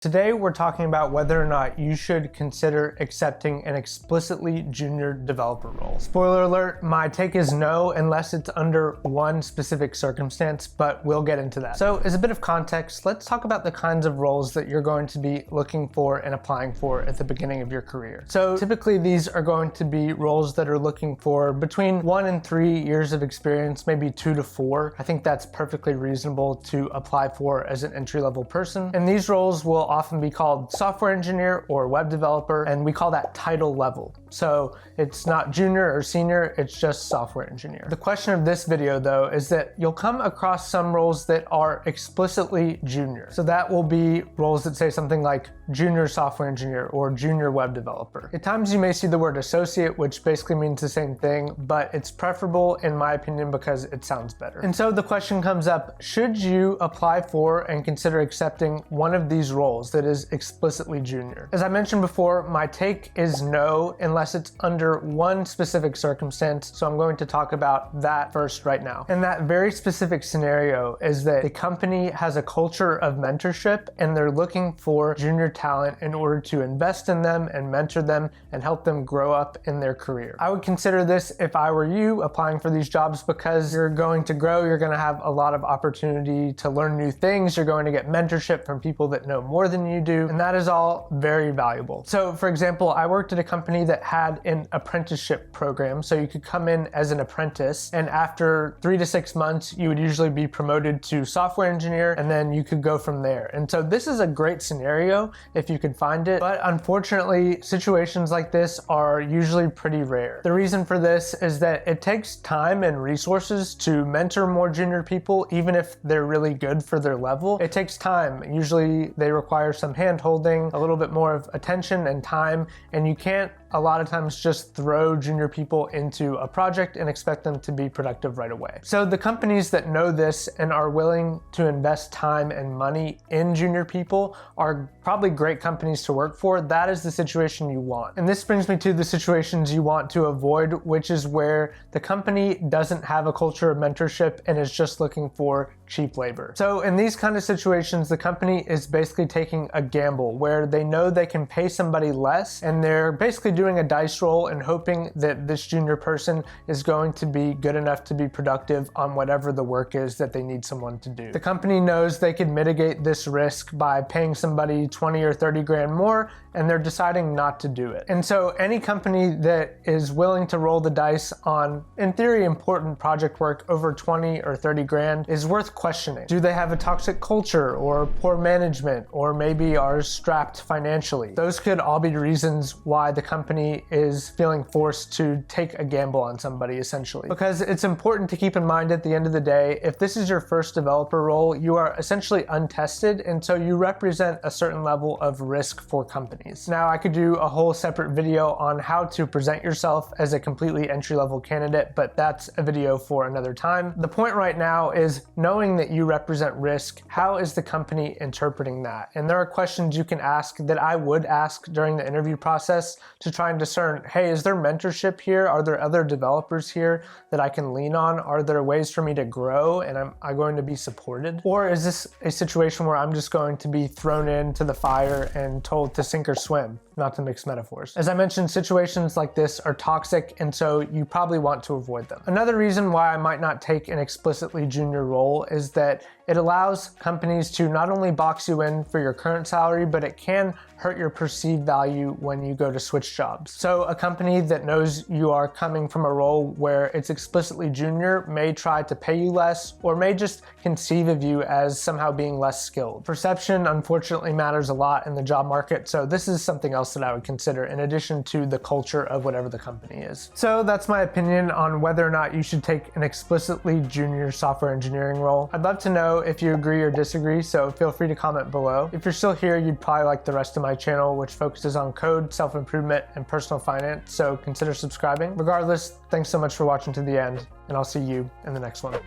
Today, we're talking about whether or not you should consider accepting an explicitly junior developer role. Spoiler alert, my take is no, unless it's under one specific circumstance, but we'll get into that. So as a bit of context, let's talk about the kinds of roles that you're going to be looking for and applying for at the beginning of your career. So typically these are going to be roles that are looking for between 1 and 3 years of experience, maybe 2 to 4. I think that's perfectly reasonable to apply for as an entry-level person. And these roles will often be called software engineer or web developer, and we call that title level. So it's not junior or senior, it's just software engineer. The question of this video though is that you'll come across some roles that are explicitly junior. So that will be roles that say something like junior software engineer or junior web developer. At times you may see the word associate, which basically means the same thing, but it's preferable in my opinion because it sounds better. And so the question comes up, should you apply for and consider accepting one of these roles that is explicitly junior? As I mentioned before, my take is no, unless it's under one specific circumstance. So I'm going to talk about that first right now. And that very specific scenario is that the company has a culture of mentorship and they're looking for junior talent in order to invest in them and mentor them and help them grow up in their career. I would consider this, if I were you, applying for these jobs because you're going to grow, you're going to have a lot of opportunity to learn new things, you're going to get mentorship from people that know more than you do, and that is all very valuable. So for example, I worked at a company that had an apprenticeship program, so you could come in as an apprentice, and after 3 to 6 months, you would usually be promoted to software engineer, and then you could go from there. And so this is a great scenario if you could find it, but unfortunately, situations like this are usually pretty rare. The reason for this is that it takes time and resources to mentor more junior people, even if they're really good for their level. It takes time. Usually they require some hand-holding, a little bit more of attention and time, and you can't a lot of times just throw junior people into a project and expect them to be productive right away. So the companies that know this and are willing to invest time and money in junior people are probably great companies to work for. That is the situation you want. And this brings me to the situations you want to avoid, which is where the company doesn't have a culture of mentorship and is just looking for cheap labor. So in these kind of situations, the company is basically taking a gamble where they know they can pay somebody less and they're basically doing a dice roll and hoping that this junior person is going to be good enough to be productive on whatever the work is that they need someone to do. The company knows they can mitigate this risk by paying somebody 20 or 30 grand more, and they're deciding not to do it. And so any company that is willing to roll the dice on, in theory, important project work over 20 or 30 grand is worth questioning. Do they have a toxic culture or poor management, or maybe are strapped financially? Those could all be reasons why the company is feeling forced to take a gamble on somebody, essentially. Because it's important to keep in mind at the end of the day, if this is your first developer role, you are essentially untested, and so you represent a certain level of risk for companies. Now, I could do a whole separate video on how to present yourself as a completely entry-level candidate, but that's a video for another time. The point right now is knowing that you represent risk, how is the company interpreting that? And there are questions you can ask that I would ask during the interview process to try and discern, hey, is there mentorship here? Are there other developers here that I can lean on? Are there ways for me to grow and am I going to be supported? Or is this a situation where I'm just going to be thrown into the fire and told to sink or swim? Not to mix metaphors. As I mentioned, situations like this are toxic, and so you probably want to avoid them. Another reason why I might not take an explicitly junior role is that it allows companies to not only box you in for your current salary, but it can hurt your perceived value when you go to switch jobs. So a company that knows you are coming from a role where it's explicitly junior may try to pay you less, or may just conceive of you as somehow being less skilled. Perception, unfortunately, matters a lot in the job market, so this is something else that I would consider in addition to the culture of whatever the company is. So that's my opinion on whether or not you should take an explicitly junior software engineering role. I'd love to know if you agree or disagree, so feel free to comment below. If you're still here, you'd probably like the rest of my channel, which focuses on code, self-improvement, and personal finance, so consider subscribing. Regardless, thanks so much for watching to the end, and I'll see you in the next one.